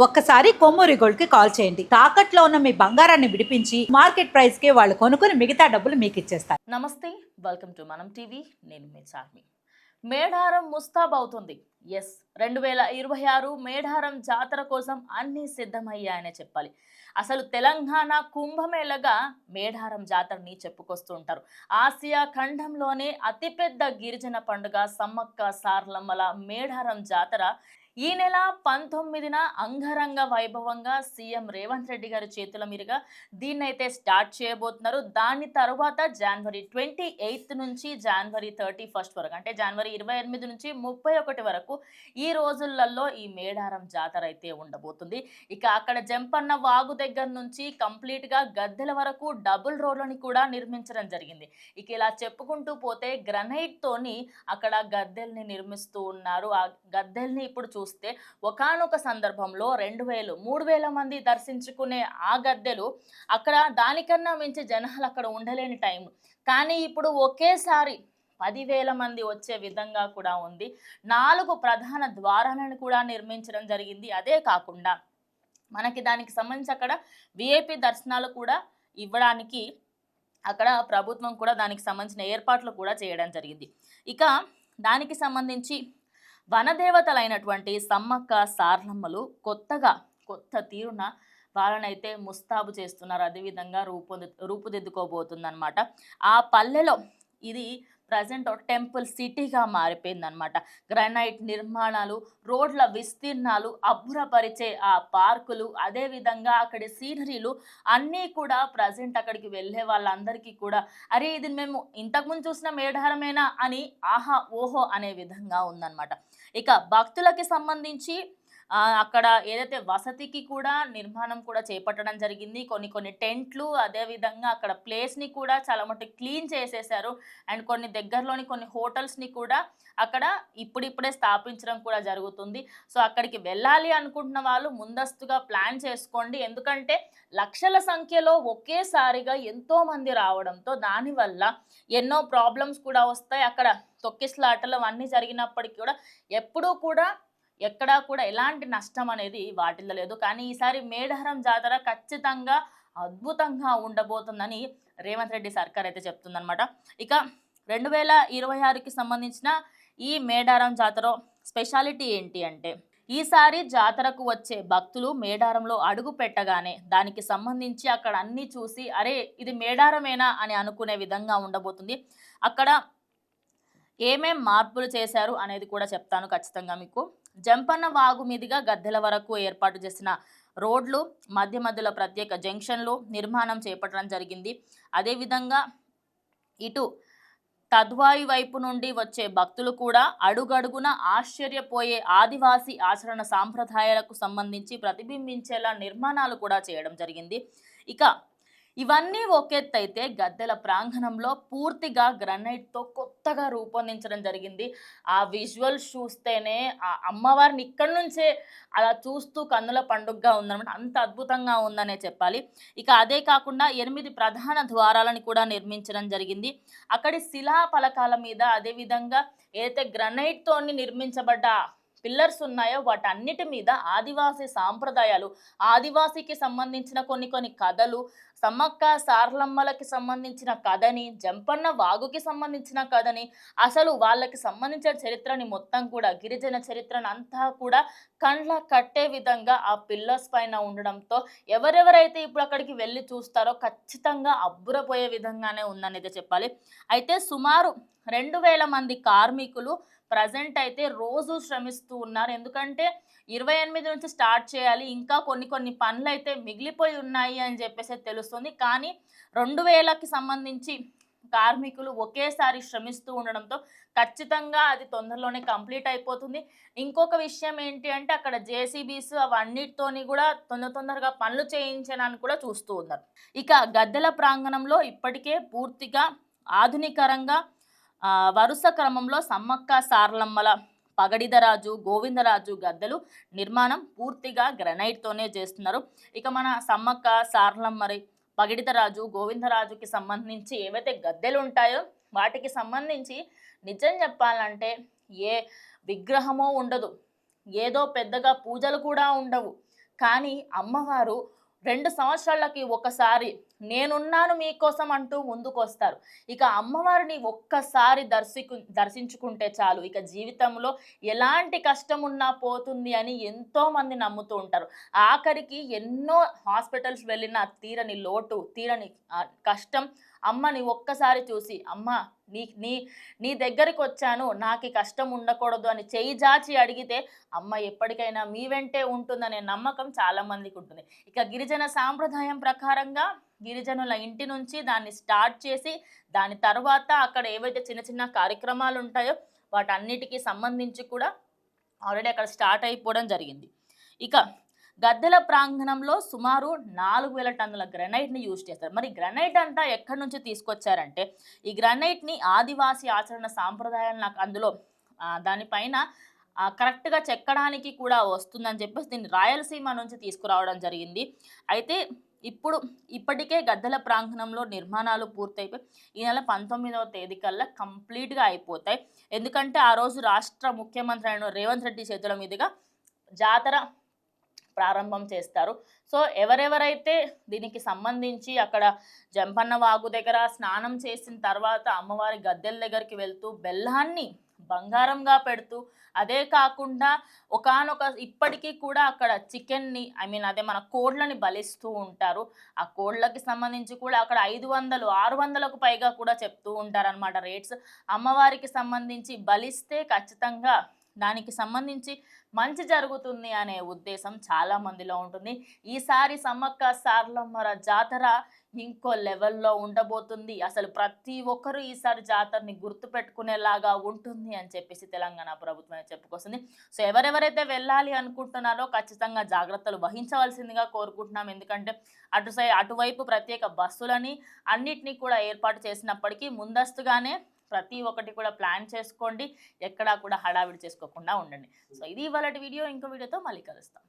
ఒక్కసారి కొమ్మూరి గోల్డ్ కి కాల్ చేయండి. తాకట్లో ఉన్న మీ బంగారాన్ని విడిపించి మార్కెట్ ప్రైస్ కి వాళ్ళు కొనుక్కుని మిగతా డబ్బులు మీకు ఇచ్చేస్తారు. నమస్తే, వెల్కమ్ టు మనం టీవీ. నేను మీ చార్మి. మేడారం ముస్తాబ్ అవుతుంది. ఎస్, 2026 మేడారం జాతర కోసం అన్నీ సిద్ధమయ్యాయనే చెప్పాలి. అసలు తెలంగాణ కుంభమేళగా మేడారం జాతరని చెప్పుకొస్తూ ఉంటారు. ఆసియా ఖండంలోనే అతిపెద్ద గిరిజన పండుగ సమ్మక్క సార్లమ్మల మేడారం జాతర ఈ నెల 19న అంగరంగ వైభవంగా సీఎం రేవంత్ రెడ్డి గారి చేతుల మీదుగా దీన్నైతే స్టార్ట్ చేయబోతున్నారు. దాని తర్వాత జనవరి 28 నుంచి జనవరి 31 వరకు, అంటే జనవరి 28 నుంచి 31 వరకు ఈ రోజులలో ఈ మేడారం జాతర అయితే ఉండబోతుంది. ఇక అక్కడ జంపన్న వాగు దగ్గర నుంచి కంప్లీట్గా గద్దెల వరకు డబుల్ రోడ్లని కూడా నిర్మించడం జరిగింది. ఇక ఇలా చెప్పుకుంటూ పోతే గ్రనైట్ తోని అక్కడ గద్దెల్ని నిర్మిస్తూ ఉన్నారు. ఆ గద్దెల్ని ఇప్పుడు చూస్తే ఒకానొక సందర్భంలో 2000-3000 మంది దర్శించుకునే ఆ గద్దెలు అక్కడ దానికన్నా మించి జనాలు అక్కడ ఉండలేని టైం, కానీ ఇప్పుడు ఒకేసారి 10,000 మంది వచ్చే విధంగా కూడా ఉంది. 4 ప్రధాన ద్వారాలను కూడా నిర్మించడం జరిగింది. అదే కాకుండా మనకి దానికి సంబంధించి అక్కడ విఐపి దర్శనాలు కూడా ఇవ్వడానికి అక్కడ ప్రభుత్వం కూడా దానికి సంబంధించిన ఏర్పాట్లు కూడా చేయడం జరిగింది. ఇక దానికి సంబంధించి వనదేవతలైనటువంటి సమ్మక్క సార్లమ్మలు కొత్త తీరున వాళ్ళనైతే ముస్తాబు చేస్తున్నారు. అదేవిధంగా రూపుదిద్దుకోబోతుందన్నమాట. ఆ పల్లెలో ఇది ప్రజెంట్ టెంపుల్ సిటీగా మారిపోయిందనమాట. గ్రానైట్ నిర్మాణాలు, రోడ్ల విస్తీర్ణాలు, అబ్బురపరిచే ఆ పార్కులు, అదేవిధంగా అక్కడి సీనరీలు అన్నీ కూడా ప్రజెంట్ అక్కడికి వెళ్ళే వాళ్ళందరికీ కూడా అరే ఇది మేము ఇంతకుముందు చూసిన మేడారమేనా అని ఆహా ఓహో అనే విధంగా ఉందన్నమాట. ఇక భక్తులకి సంబంధించి అక్కడ ఏదైతే వసతికి కూడా నిర్మాణం కూడా చేపట్టడం జరిగింది. కొన్ని టెంట్లు, అదేవిధంగా అక్కడ ప్లేస్ని కూడా చాలా మటుకు క్లీన్ చేసేసారు. అండ్ కొన్ని దగ్గరలోని కొన్ని హోటల్స్ని కూడా అక్కడ ఇప్పుడిప్పుడే స్థాపించడం కూడా జరుగుతుంది. సో అక్కడికి వెళ్ళాలి అనుకుంటున్న వాళ్ళు ముందస్తుగా ప్లాన్ చేసుకోండి. ఎందుకంటే లక్షల సంఖ్యలో ఒకేసారిగా ఎంతోమంది రావడంతో దానివల్ల ఎన్నో ప్రాబ్లమ్స్ కూడా వస్తాయి. అక్కడ తొక్కిసలాటలు అన్నీ జరిగినప్పటికీ కూడా ఎప్పుడూ కూడా ఎక్కడా కూడా ఎలాంటి నష్టం అనేది వాటిల్లలేదు. కానీ ఈసారి మేడారం జాతర ఖచ్చితంగా అద్భుతంగా ఉండబోతుందని రేవంత్ రెడ్డి సర్కార్ అయితే చెప్తుందనమాట. ఇక 2026కి సంబంధించిన ఈ మేడారం జాతర స్పెషాలిటీ ఏంటి అంటే, ఈసారి జాతరకు వచ్చే భక్తులు మేడారంలో అడుగు పెట్టగానే దానికి సంబంధించి అక్కడ అన్నీ చూసి అరే ఇది మేడారమేనా అని అనుకునే విధంగా ఉండబోతుంది. అక్కడ ఏమేం మార్పులు చేశారు అనేది కూడా చెప్తాను ఖచ్చితంగా మీకు. జంపన్న వాగు మీదుగా గద్దెల వరకు ఏర్పాటు చేసిన రోడ్లు, మధ్యలో ప్రత్యేక జంక్షన్లు నిర్మాణం చేపట్టడం జరిగింది. అదేవిధంగా ఇటు తద్వాయి వైపు నుండి వచ్చే భక్తులు కూడా అడుగడుగున ఆశ్చర్యపోయే ఆదివాసీ ఆచరణ సాంప్రదాయాలకు సంబంధించి ప్రతిబింబించేలా నిర్మాణాలు కూడా చేయడం జరిగింది. ఇక ఇవన్నీ ఒకెత్తైతే గద్దెల ప్రాంగణంలో పూర్తిగా గ్రనైట్తో కొత్తగా రూపొందించడం జరిగింది. ఆ విజువల్స్ చూస్తేనే ఆ అమ్మవారిని ఇక్కడి నుంచే అలా చూస్తూ కన్నుల పండుగగా ఉందన్నమాట. అంత అద్భుతంగా ఉందనే చెప్పాలి. ఇక అదే కాకుండా 8 ప్రధాన ద్వారాలను కూడా నిర్మించడం జరిగింది. అక్కడి శిలా పలకాల మీద అదేవిధంగా ఏదైతే గ్రనైట్తోని నిర్మించబడ్డ పిల్లర్స్ ఉన్నాయో వాటన్నిటి మీద ఆదివాసీ సాంప్రదాయాలు, ఆదివాసీకి సంబంధించిన కొన్ని కథలు, సమ్మక్క సార్లమ్మలకి సంబంధించిన కథని, జంపన్న వాగుకి సంబంధించిన కథని, అసలు వాళ్ళకి సంబంధించిన చరిత్రని మొత్తం కూడా గిరిజన చరిత్రను అంతా కూడా కండ్ల కట్టే విధంగా ఆ పిల్లర్స్ పైన ఉండడంతో ఎవరెవరైతే ఇప్పుడు అక్కడికి వెళ్ళి చూస్తారో ఖచ్చితంగా అబ్బురపోయే విధంగానే ఉందనేది చెప్పాలి. అయితే సుమారు 2,000 మంది కార్మికులు ప్రజెంట్ అయితే రోజు శ్రమిస్తూ ఉన్నారు. ఎందుకంటే 28 నుంచి స్టార్ట్ చేయాలి, ఇంకా కొన్ని పనులు అయితే మిగిలిపోయి ఉన్నాయి అని చెప్పేసి తెలుస్తుంది. కానీ 2,000కి సంబంధించి కార్మికులు ఒకేసారి శ్రమిస్తూ ఉండడంతో ఖచ్చితంగా అది తొందరలోనే కంప్లీట్ అయిపోతుంది. ఇంకొక విషయం ఏంటి అంటే అక్కడ జేసీబీస్ అవన్నిటితోని కూడా తొందరగా పనులు చేయించడానికి కూడా చూస్తూ ఉన్నారు. ఇక గద్దెల ప్రాంగణంలో ఇప్పటికే పూర్తిగా ఆధునికరంగా వరుస క్రమంలో సమ్మక్క సార్లమ్మల పగడిదరాజు, గోవిందరాజు గద్దెలు నిర్మాణం పూర్తిగా గ్రనైట్తోనే చేస్తున్నారు. ఇక మన సమ్మక్క సార్లమ్మరి పగిడితరాజు, గోవిందరాజుకి సంబంధించి ఏవైతే గద్దెలు ఉంటాయో వాటికి సంబంధించి నిజం చెప్పాలంటే ఏ విగ్రహమో ఉండదు, ఏదో పెద్దగా పూజలు కూడా ఉండవు. కానీ అమ్మవారు 2 సంవత్సరాలకి ఒకసారి నేనున్నాను మీకోసం అంటూ ముందుకొస్తారు. ఇక అమ్మవారిని ఒక్కసారి దర్శించుకుంటే చాలు, ఇక జీవితంలో ఎలాంటి కష్టం ఉన్నా పోతుంది అని ఎంతోమంది నమ్ముతూ ఉంటారు. ఆఖరికి ఎన్నో హాస్పిటల్స్ వెళ్ళిన తీరని లోటు, తీరని కష్టం అమ్మని ఒక్కసారి చూసి, అమ్మ నీ నీ నీ దగ్గరికి వచ్చాను, నాకు ఈ కష్టం ఉండకూడదు అని చెయ్యి జాచి అడిగితే అమ్మ ఎప్పటికైనా మీ వెంటే ఉంటుందనే నమ్మకం చాలా మందికి ఉంటుంది. ఇక గిరిజన సాంప్రదాయం ప్రకారంగా గిరిజనుల ఇంటి నుంచి దాన్ని స్టార్ట్ చేసి దాని తర్వాత అక్కడ ఏవైతే చిన్న చిన్న కార్యక్రమాలు ఉంటాయో వాటన్నిటికీ సంబంధించి కూడా ఆల్రెడీ అక్కడ స్టార్ట్ అయిపోవడం జరిగింది. ఇక గద్దెల ప్రాంగణంలో సుమారు 4000 టన్నుల గ్రనైట్ని యూజ్ చేస్తారు. మరి గ్రనైట్ అంతా ఎక్కడి నుంచి తీసుకొచ్చారంటే, ఈ గ్రనైట్ని ఆదివాసీ ఆచరణ సంప్రదాయాలు నాకు అందులో దానిపైన కరెక్ట్గా చెక్కడానికి కూడా వస్తుందని చెప్పేసి దీన్ని రాయలసీమ నుంచి తీసుకురావడం జరిగింది. అయితే ఇప్పటికే గద్దెల ప్రాంగణంలో నిర్మాణాలు పూర్తయిపోయి ఈ నెల 19వ తేదీ కల్లా కంప్లీట్గా అయిపోతాయి. ఎందుకంటే ఆ రోజు రాష్ట్ర ముఖ్యమంత్రి అయిన రేవంత్ రెడ్డి చేతుల మీదుగా జాతర ప్రారంభం చేస్తారు. సో ఎవరెవరైతే దీనికి సంబంధించి అక్కడ జంపన్న వాగు దగ్గర స్నానం చేసిన తర్వాత అమ్మవారి గద్దెల దగ్గరికి వెళ్తూ బెల్లాన్ని బంగారంగా పెడుతూ, అదే కాకుండా ఇప్పటికీ కూడా అక్కడ చికెన్ని అదే మన కోళ్ళని బలిస్తూ ఉంటారు. ఆ కోళ్ళకి సంబంధించి కూడా అక్కడ 500, 600లకు పైగా కూడా చెప్తూ ఉంటారనమాట రేట్స్. అమ్మవారికి సంబంధించి బలిస్తే ఖచ్చితంగా దానికి సంబంధించి మంచి జరుగుతుంది అనే ఉద్దేశం చాలా మందిలో ఉంటుంది. ఈసారి సమ్మక్క సారలమ్మల జాతర ఇంకో లెవెల్లో ఉండబోతుంది. అసలు ప్రతి ఒక్కరూ ఈసారి జాతరని గుర్తుపెట్టుకునేలాగా ఉంటుంది అని చెప్పేసి తెలంగాణ ప్రభుత్వం చెప్పుకొస్తుంది. సో ఎవరెవరైతే వెళ్ళాలి అనుకుంటున్నారో ఖచ్చితంగా జాగ్రత్తలు వహించవలసిందిగా కోరుకుంటున్నాం. ఎందుకంటే అటువైపు ప్రత్యేక బస్సులని అన్నిటినీ కూడా ఏర్పాటు చేసినప్పటికీ ముందస్తుగానే ప్రతి ఒక్కటి కూడా ప్లాన్ చేసుకోండి. ఎక్కడా కూడా హడావిడి చేసుకోకుండా ఉండండి. సో ఇది ఇవాళటి వీడియో. ఇంకో వీడియోతో మళ్ళీ కలుస్తాం.